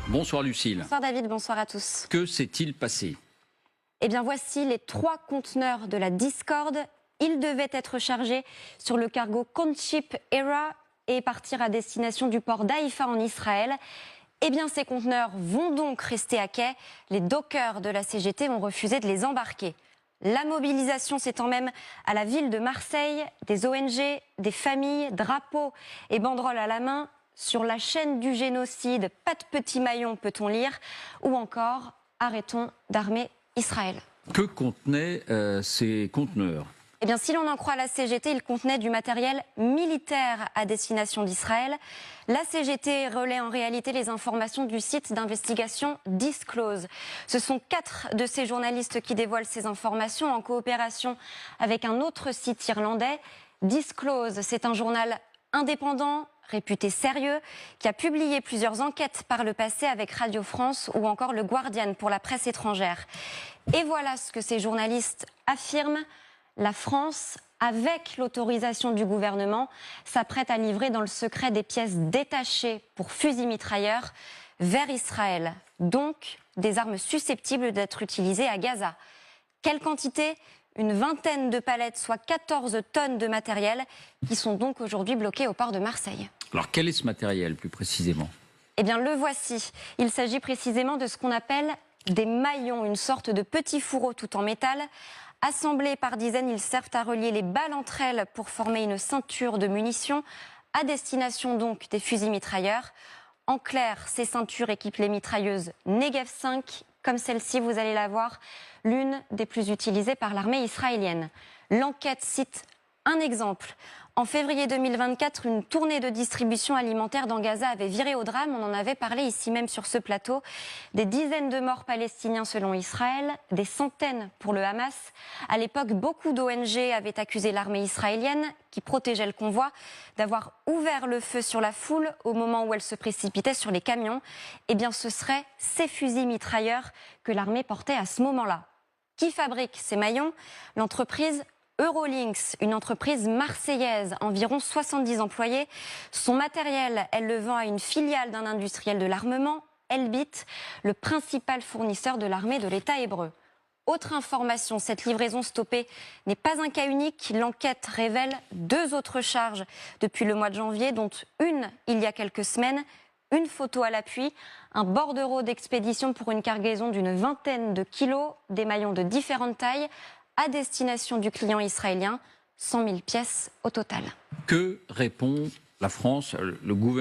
Bonsoir Lucille. Bonsoir David, bonsoir à tous. Que s'est-il passé? Eh bien voici les 3 conteneurs de la Discord. Ils devaient être chargés sur le cargo Conchip Era et partir à destination du port d'Haïfa en Israël. Eh bien ces conteneurs vont donc rester à quai. Les dockers de la CGT ont refusé de les embarquer. La mobilisation s'étend même à la ville de Marseille. Des ONG, des familles, drapeaux et banderoles à la main. Sur la chaîne du génocide, pas de petits maillons peut-on lire, ou encore arrêtons d'armer Israël. Que contenaient ces conteneurs? Eh bien, si l'on en croit la CGT, ils contenaient du matériel militaire à destination d'Israël. La CGT relaie en réalité les informations du site d'investigation Disclose. Ce sont 4 de ces journalistes qui dévoilent ces informations en coopération avec un autre site irlandais. Disclose, c'est un journal indépendant, réputé sérieux, qui a publié plusieurs enquêtes par le passé avec Radio France ou encore Le Guardian pour la presse étrangère. Et voilà ce que ces journalistes affirment. La France, avec l'autorisation du gouvernement, s'apprête à livrer dans le secret des pièces détachées pour fusils mitrailleurs vers Israël. Donc, des armes susceptibles d'être utilisées à Gaza. Quelle quantité ? Une vingtaine de palettes, soit 14 tonnes de matériel, qui sont donc aujourd'hui bloquées au port de Marseille. Alors quel est ce matériel plus précisément? Eh bien le voici. Il s'agit précisément de ce qu'on appelle des maillons, une sorte de petits fourreaux tout en métal. Assemblés par dizaines, ils servent à relier les balles entre elles pour former une ceinture de munitions, à destination donc des fusils mitrailleurs. En clair, ces ceintures équipent les mitrailleuses Negev 5, comme celle-ci, vous allez la voir, l'une des plus utilisées par l'armée israélienne. L'enquête cite un exemple. En février 2024, une tournée de distribution alimentaire dans Gaza avait viré au drame. On en avait parlé ici même sur ce plateau. Des dizaines de morts palestiniens selon Israël, des centaines pour le Hamas. À l'époque, beaucoup d'ONG avaient accusé l'armée israélienne, qui protégeait le convoi, d'avoir ouvert le feu sur la foule au moment où elle se précipitait sur les camions. Eh bien, ce seraient ces fusils mitrailleurs que l'armée portait à ce moment-là. Qui fabrique ces maillons? L'entreprise Eurolinks, une entreprise marseillaise, environ 70 employés. Son matériel, elle le vend à une filiale d'un industriel de l'armement, Elbit, le principal fournisseur de l'armée de l'État hébreu. Autre information, cette livraison stoppée n'est pas un cas unique. L'enquête révèle 2 autres charges depuis le mois de janvier, dont une il y a quelques semaines. Une photo à l'appui, un bordereau d'expédition pour une cargaison d'une vingtaine de kilos, des maillons de différentes tailles, à destination du client israélien, 100 000 pièces au total. Que répond la France, le gouvernement?